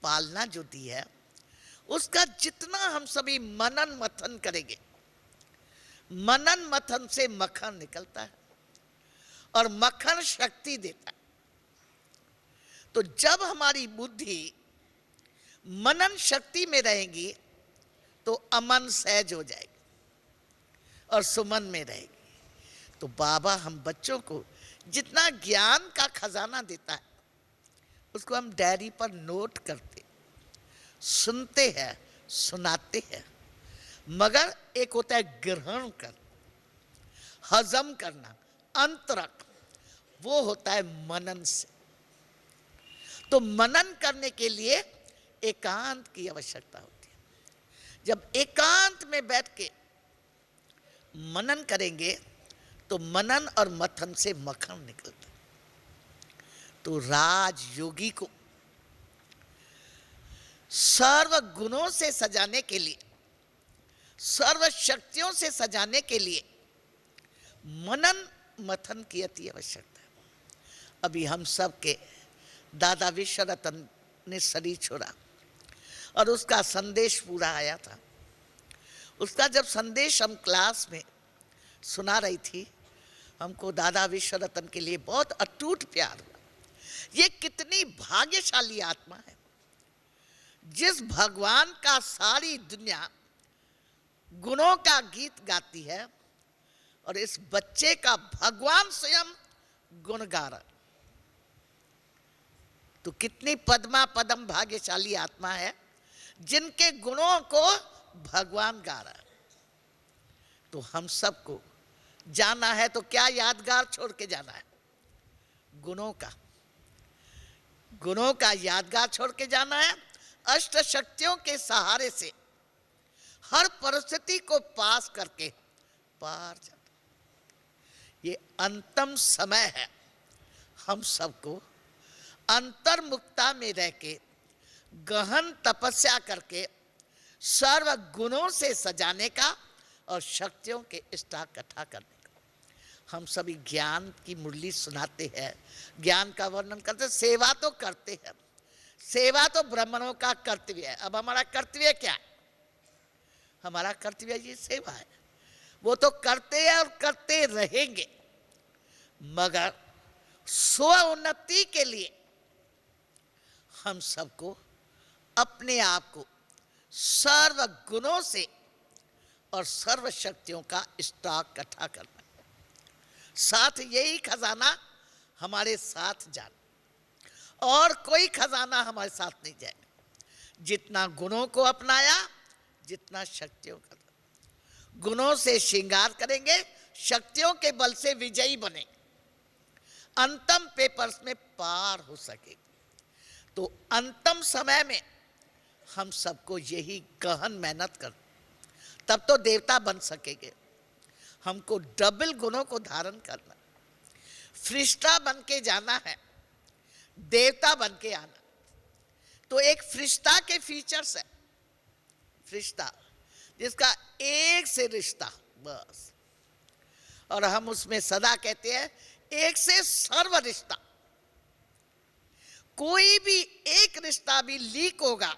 पालना जो दी है, उसका जितना हम सभी मनन मथन करेंगे, मनन मथन से मक्खन निकलता है और मक्खन शक्ति देता है। तो जब हमारी बुद्धि मनन शक्ति में रहेगी तो अमन सहज हो जाएगी और सुमन में रहेगी। तो बाबा हम बच्चों को जितना ज्ञान का खजाना देता है, उसको हम डायरी पर नोट करते, सुनते हैं, सुनाते हैं। मगर एक होता है ग्रहण करना, हजम करना, अंतरक, वो होता है मनन से। तो मनन करने के लिए एकांत की आवश्यकता होती है। जब एकांत में बैठ के मनन करेंगे तो मनन और मथन से मक्खन निकलता है। तो राजयोगी को सर्व गुणों से सजाने के लिए, सर्व शक्तियों से सजाने के लिए मनन मथन की अति आवश्यकता है। अभी हम सब के दादा विश्वरतन ने शरीर छोड़ा और उसका संदेश पूरा आया था। उसका जब संदेश हम क्लास में सुना रही थी, हमको दादा विश्वरतन के लिए बहुत अटूट प्यार हुआ। ये कितनी भाग्यशाली आत्मा है जिस भगवान का सारी दुनिया गुणों का गीत गाती है, और इस बच्चे का भगवान स्वयं गुण गा रहा। तो कितनी पद्मा पदम भाग्यशाली आत्मा है जिनके गुणों को भगवान गा रहा है। तो हम सबको जाना है तो क्या यादगार छोड़ के जाना है? गुणों का, गुणों का यादगार छोड़ के जाना है। अष्ट शक्तियों के सहारे से हर परिस्थिति को पास करके पार जाना। ये अंतिम समय है हम सबको अंतर्मुखता में रह के गहन तपस्या करके सर्व गुणों से सजाने का और शक्तियों के इकट्ठा करने का। हम सभी ज्ञान की मुरली सुनाते हैं, ज्ञान का वर्णन करते हैं, सेवा तो करते हैं। सेवा तो ब्राह्मणों का कर्तव्य है। अब हमारा कर्तव्य क्या है? हमारा कर्तव्य ये सेवा है। वो तो करते हैं और करते रहेंगे, मगर स्व उन्नति के लिए हम सबको अपने आप को सर्व गुणों से और सर्व शक्तियों का स्टॉक इकट्ठा करना, साथ यही खजाना हमारे साथ जाना और कोई खजाना हमारे साथ नहीं जाएगा। जितना गुणों को अपनाया, जितना शक्तियों का, गुणों से श्रृंगार करेंगे, शक्तियों के बल से विजयी बने, अंतिम पेपर्स में पार हो सके। तो अंतिम समय में हम सबको यही गहन मेहनत कर, तब तो देवता बन सकेंगे। हमको डबल गुणों को धारण करना, फरिश्ता बन के जाना है, देवता बन के आना। तो एक फरिश्ता के फीचर्स है, फरिश्ता जिसका एक से रिश्ता बस, और हम उसमें सदा कहते हैं एक से सर्व रिश्ता। कोई भी एक रिश्ता भी लीक होगा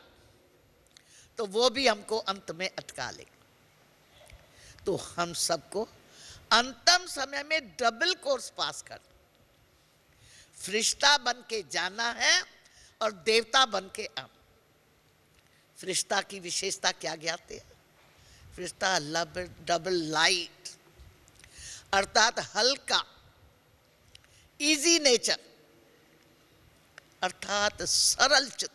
तो वो भी हमको अंत में अटका लेगा। तो हम सबको अंतिम समय में डबल कोर्स पास कर, फरिश्ता बन के जाना है और देवता बन के आना। फरिश्ता की विशेषता क्या ज्ञाते हैं? फरिश्ता डबल लाइट, अर्थात हल्का, इजी नेचर, अर्थात सरल चित्त,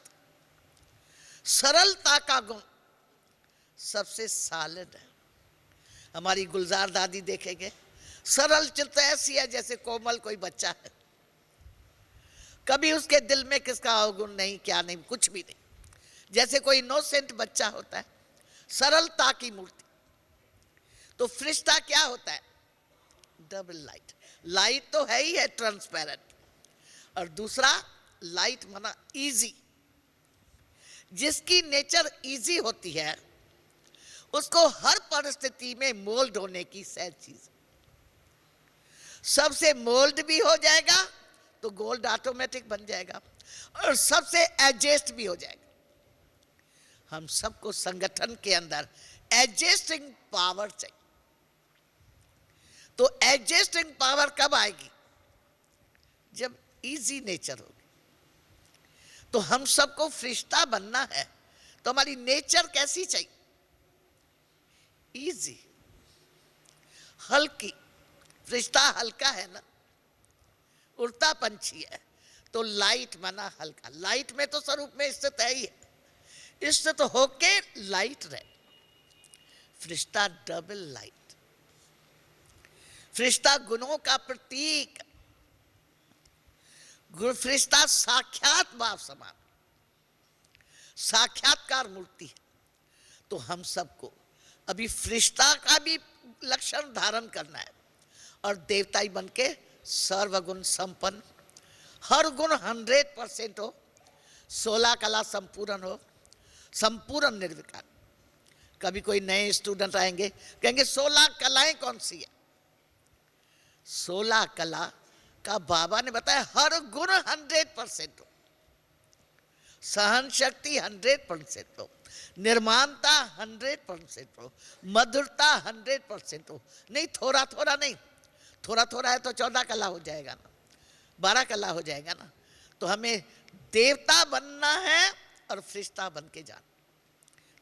सरलता का गुण सबसे सालिड है। हमारी गुलजार दादी देखेंगे, सरल चित्त ऐसी है जैसे कोमल कोई बच्चा है। कभी उसके दिल में किसका अवगुण नहीं, क्या नहीं, कुछ भी नहीं, जैसे कोई इनोसेंट बच्चा होता है, सरलता की मूर्ति। तो फरिश्ता क्या होता है? Double light. लाइट तो है ही है ट्रांसपेरेंट, और दूसरा लाइट माना इजी। जिसकी नेचर इजी होती है उसको हर परिस्थिति में मोल्ड होने की सहज चीज, सबसे मोल्ड भी हो जाएगा तो गोल्ड ऑटोमेटिक बन जाएगा, और सबसे एडजस्ट भी हो जाएगा। हम सबको संगठन के अंदर एडजस्टिंग पावर चाहिए। तो एडजस्टिंग पावर कब आएगी? जब इजी नेचर होगी। तो हम सबको फरिश्ता बनना है तो हमारी नेचर कैसी चाहिए? इजी, हल्की। फरिश्ता हल्का है ना, उड़ता पंछी है, तो लाइट माना हल्का। लाइट में तो स्वरूप में स्थित है ही है, स्थित होके लाइट रहे। फरिश्ता डबल लाइट, फरिश्ता गुणों का प्रतीक, फरिश्ता साक्षात बाप समान, साक्षात्कार मूर्ति है। तो हम सबको अभी फरिश्ता का भी लक्षण धारण करना है और देवताई बन के सर्वगुण संपन्न, हर गुण 100% हो, 16 कला संपूर्ण हो, संपूर्ण निर्विकार। कभी कोई नए स्टूडेंट आएंगे, कहेंगे 16 कलाएं कौन सी है? 16 कला का बाबा ने बताया हर गुण 100% हो, सहन शक्ति 100% हो, निर्माणता 100% हो, मधुरता 100% हो। नहीं थोड़ा थोड़ा नहीं, थोड़ा थोड़ा है तो 14 कला हो जाएगा ना, 12 कला हो जाएगा ना। तो हमें देवता बनना है और फरिश्ता बन के जाना।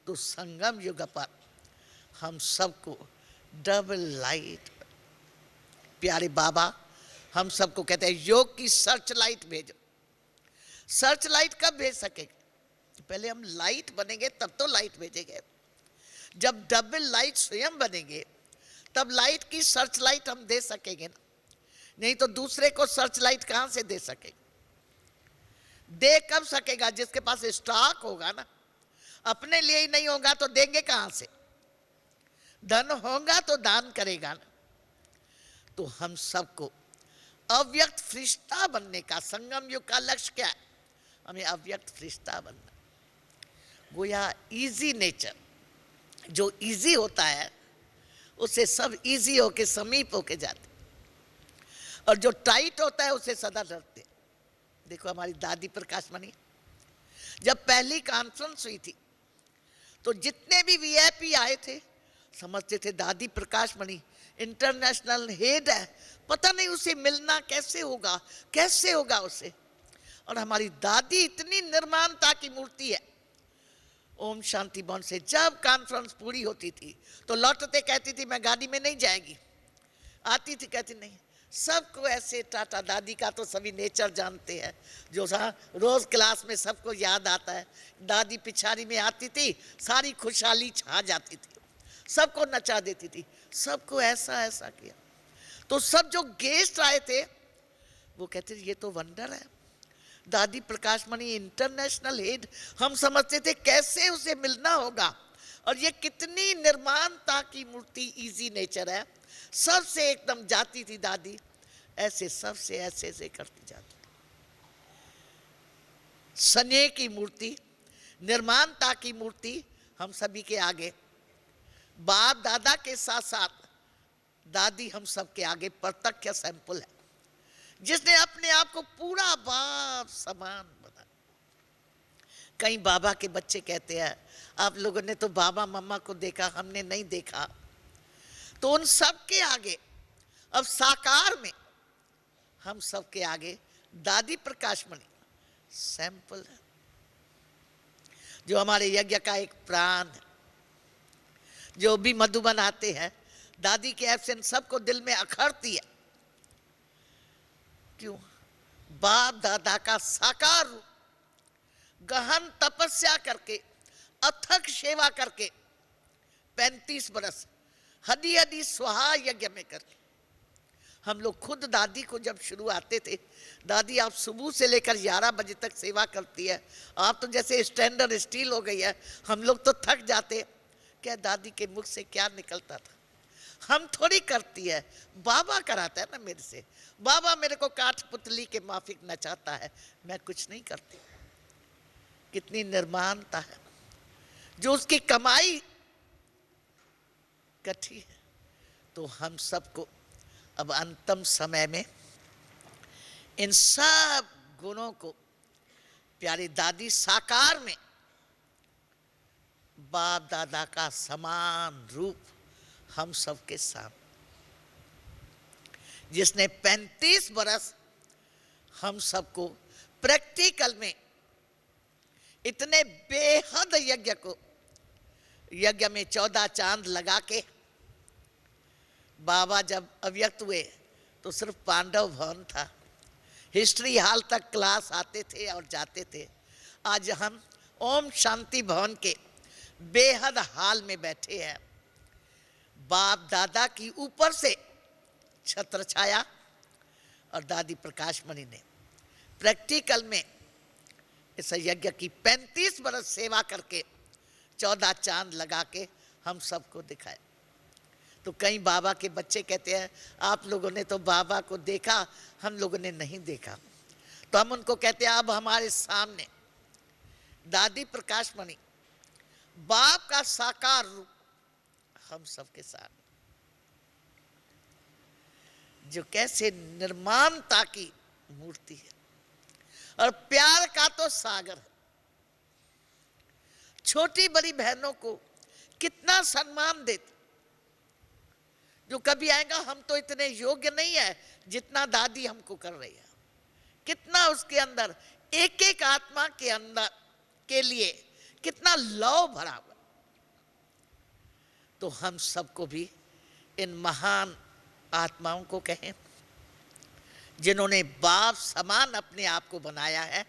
तो संगम युग पर हम सबको डबल लाइट, प्यारे बाबा हम सबको कहते हैं योग की सर्च लाइट भेजो। सर्च लाइट कब भेज सकेंगे? पहले हम लाइट बनेंगे तब तो लाइट भेजेंगे। जब डबल लाइट स्वयं बनेंगे तब लाइट की सर्च लाइट हम दे सकेंगे ना, नहीं तो दूसरे को सर्च लाइट कहां से दे सकेंगे? दे कब सकेगा? जिसके पास स्टॉक होगा ना। अपने लिए ही नहीं होगा तो देंगे कहां से? धन होगा तो दान करेगा ना। तो हम सबको अव्यक्त फरिश्ता बनने का, संगम युग का लक्ष्य क्या है? हमें अव्यक्त फरिश्ता बनना। गोया इजी नेचर, जो इजी होता है उससे सब इजी होके समीप होके जाते, और जो टाइट होता है उससे सदा डरते। देखो हमारी दादी प्रकाश मणि, जब पहली कॉन्फ्रेंस हुई थी तो जितने भी वीआईपी आए थे समझते थे दादी प्रकाश मणि इंटरनेशनल हेड है, पता नहीं उसे मिलना कैसे होगा, कैसे होगा उसे। और हमारी दादी इतनी निर्माणता की मूर्ति है। ओम शांति भवन से जब कॉन्फ्रेंस पूरी होती थी तो लौटते कहती थी मैं गाड़ी में नहीं जाएगी, आती थी कहती नहीं। सबको ऐसे टाटा, दादी का तो सभी नेचर जानते हैं, जो रोज क्लास में सबको याद आता है। दादी पिछाड़ी में आती थी, सारी खुशहाली छा जाती थी, सबको नचा देती थी, सबको ऐसा ऐसा किया। तो सब जो गेस्ट आए थे वो कहते थे ये तो वंडर है, दादी प्रकाश मणि इंटरनेशनल हेड। हम समझते थे कैसे उसे मिलना होगा, और ये कितनी निर्माणता की मूर्ति, इजी नेचर है। सबसे एकदम जाती थी दादी, ऐसे सबसे ऐसे ऐसे करती जाती। स्नेह की मूर्ति, निर्माणता की मूर्ति हम सभी के आगे। बाप दादा के साथ साथ दादी हम सब के आगे प्रत्यक्ष सैंपल है, जिसने अपने आप को पूरा बाप समान बना। कई बाबा के बच्चे कहते हैं आप लोगों ने तो बाबा मम्मा को देखा, हमने नहीं देखा। तो उन सब के आगे अब साकार में हम सब के आगे दादी प्रकाश मणि सैंपल है, जो हमारे यज्ञ का एक प्राण है। जो भी मधुबन आते हैं दादी के एब्सेंट सबको दिल में अखरती है। क्यों? बाप दादा का साकार रूप, गहन तपस्या करके, अथक सेवा करके, 35 बरस हदी हदी स्वाहा यज्ञ में करके। हम लोग खुद दादी को जब शुरू आते थे, दादी आप सुबह से लेकर 11 बजे तक सेवा करती है, आप तो जैसे स्टैंडर्ड स्टील हो गई है, हम लोग तो थक जाते। क्या दादी के मुख से क्या निकलता था? हम थोड़ी करती है, बाबा कराता है ना मेरे से। बाबा मेरे को काठपुतली के माफिक नचाता है, मैं कुछ नहीं करती। कितनी निर्माणता है, जो उसकी कमाई कठी है। तो हम सबको अब अंतिम समय में इन सब गुणों को प्यारी दादी साकार में बाप दादा का समान रूप हम सबके सामने, जिसने 35 बरस हम सबको प्रैक्टिकल में इतने बेहद यज्ञ को, यज्ञ में 14 चांद लगा के। बाबा जब अव्यक्त हुए तो सिर्फ पांडव भवन था, हिस्ट्री हॉल तक क्लास आते थे और जाते थे। आज हम ओम शांति भवन के बेहद हाल में बैठे हैं। बाप दादा की ऊपर से छत्र छाया, और दादी प्रकाश मणि ने प्रैक्टिकल में इस यज्ञ की 35 बरस सेवा करके 14 चांद लगा के हम सबको दिखाए। तो कई बाबा के बच्चे कहते हैं आप लोगों ने तो बाबा को देखा, हम लोगों ने नहीं देखा। तो हम उनको कहते हैं अब हमारे सामने दादी प्रकाश मणि बाप का साकार रूप हम सबके साथ, जो कैसे निर्माणता की मूर्ति है और प्यार का तो सागर है। छोटी बड़ी बहनों को कितना सम्मान देते। जो कभी आएगा हम तो इतने योग्य नहीं है जितना दादी हमको कर रही है। कितना उसके अंदर एक एक आत्मा के अंदर के लिए कितना लव भरा हुआ। तो हम सबको भी इन महान आत्माओं को कहें, जिन्होंने बाप समान अपने आप को बनाया है,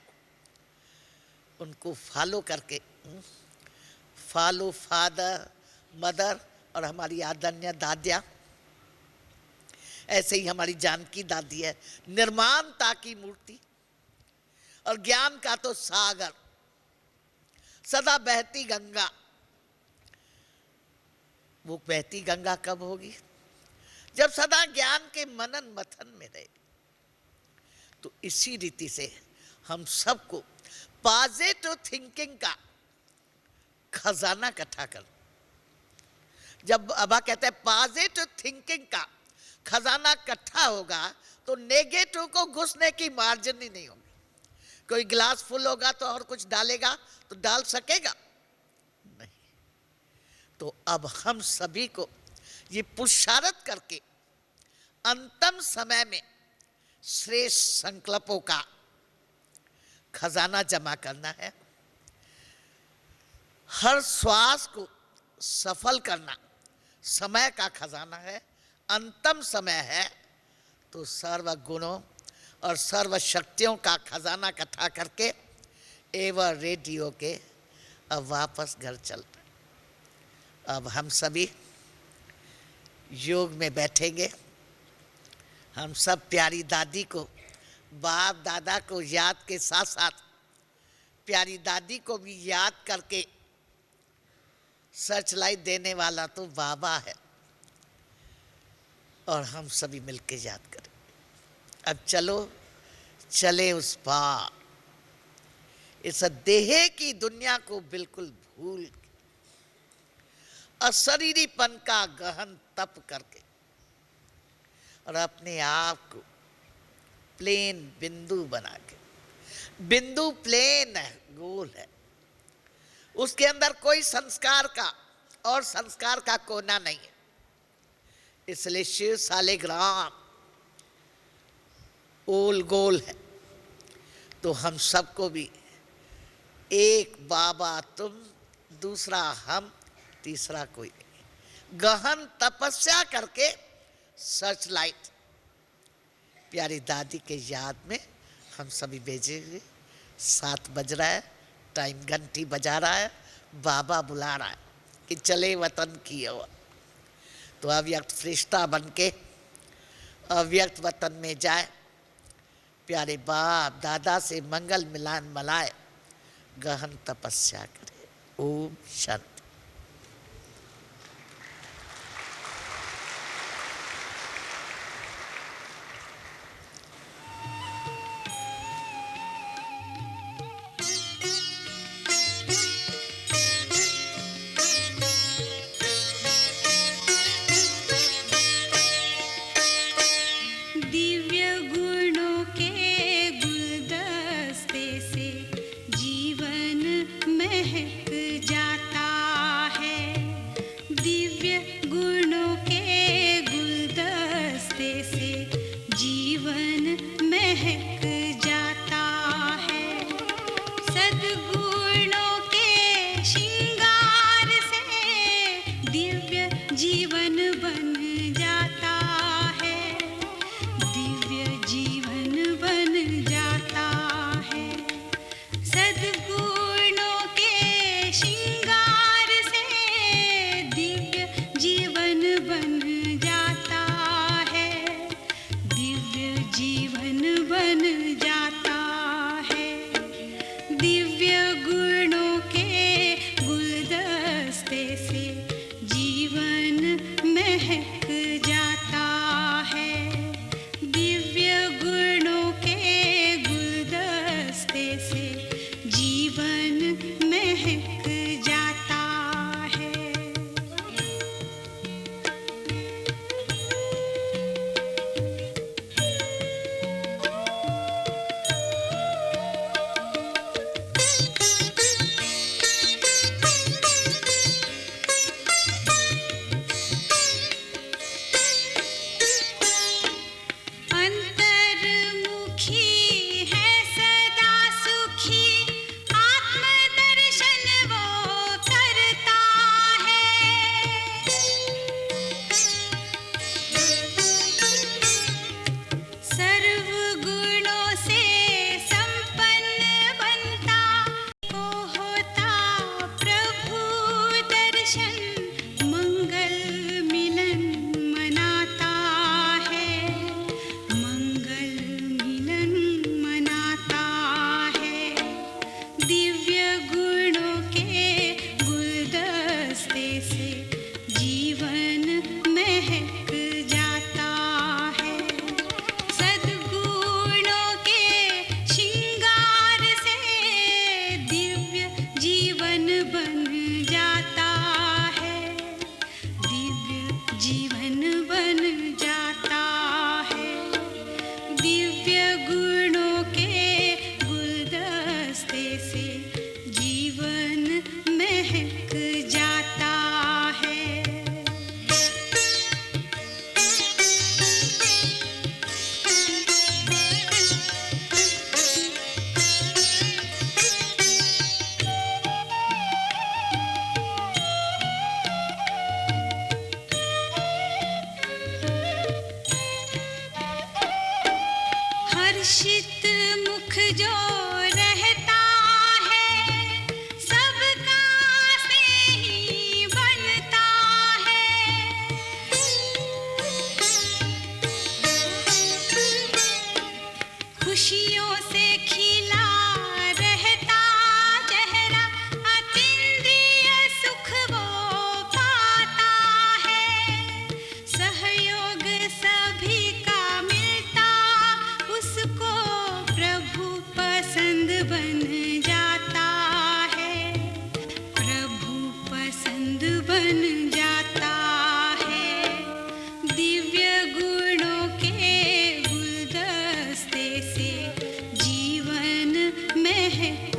उनको फॉलो करके, फॉलो फादर मदर और हमारी आदरणीय दादिया, ऐसे ही हमारी जानकी दादी है, निर्माणता की मूर्ति और ज्ञान का तो सागर, सदा बहती गंगा। वो बहती गंगा कब होगी? जब सदा ज्ञान के मनन मथन में रहे। तो इसी रीति से हम सबको पॉजिटिव थिंकिंग का खजाना इकट्ठा कर, जब अबा कहते हैं पॉजिटिव थिंकिंग का खजाना इकट्ठा होगा तो नेगेटिव को घुसने की मार्जिन ही नहीं होगी। कोई गिलास फुल होगा तो और कुछ डालेगा तो डाल सकेगा नहीं। तो अब हम सभी को ये पुरुषार्थ करके अंतिम समय में श्रेष्ठ संकल्पों का खजाना जमा करना है। हर श्वास को सफल करना समय का खजाना है, अंतिम समय है। तो सर्व गुणों और सर्व शक्तियों का खजाना इकट्ठा करके एवर रेडियो के अब वापस घर चल रहे। अब हम सभी योग में बैठेंगे। हम सब प्यारी दादी को, बाप दादा को याद के साथ साथ प्यारी दादी को भी याद करके, सर्च लाइट देने वाला तो बाबा है, और हम सभी मिलके याद करें। अब चलो चले उस पार, इस देह की दुनिया को बिल्कुल भूल के, अशरीरीपन का गहन तप करके, और अपने आप को प्लेन बिंदु बना के, बिंदु प्लेन है, गोल है, उसके अंदर कोई संस्कार का और संस्कार का कोना नहीं है। इसलिए शिव सालिग्राम ओल गोल है। तो हम सबको भी एक बाबा तुम, दूसरा हम, तीसरा कोई नहीं, गहन तपस्या करके सर्च लाइट प्यारी दादी के याद में हम सभी भेजेंगे। 7 बज रहा है, टाइम घंटी बजा रहा है, बाबा बुला रहा है कि चले वतन की ओर। तो अव्यक्त फरिश्ता बन के अव्यक्त वतन में जाए, प्यारे बाप दादा से मंगल मिलान मलाए, गहन तपस्या करे। ओम शांति। महक जाता सुख जो रहता है सबका से ही बनता है। खुशियों से खिला रहता चेहरा अतीन्द्रिय सुख वो पाता है। सहयोग सभी का मिलता उसको प्रभु पसंद बन जाता है। प्रभु पसंद बन जाता है। दिव्य गुणों के गुलदस्ते से जीवन महकता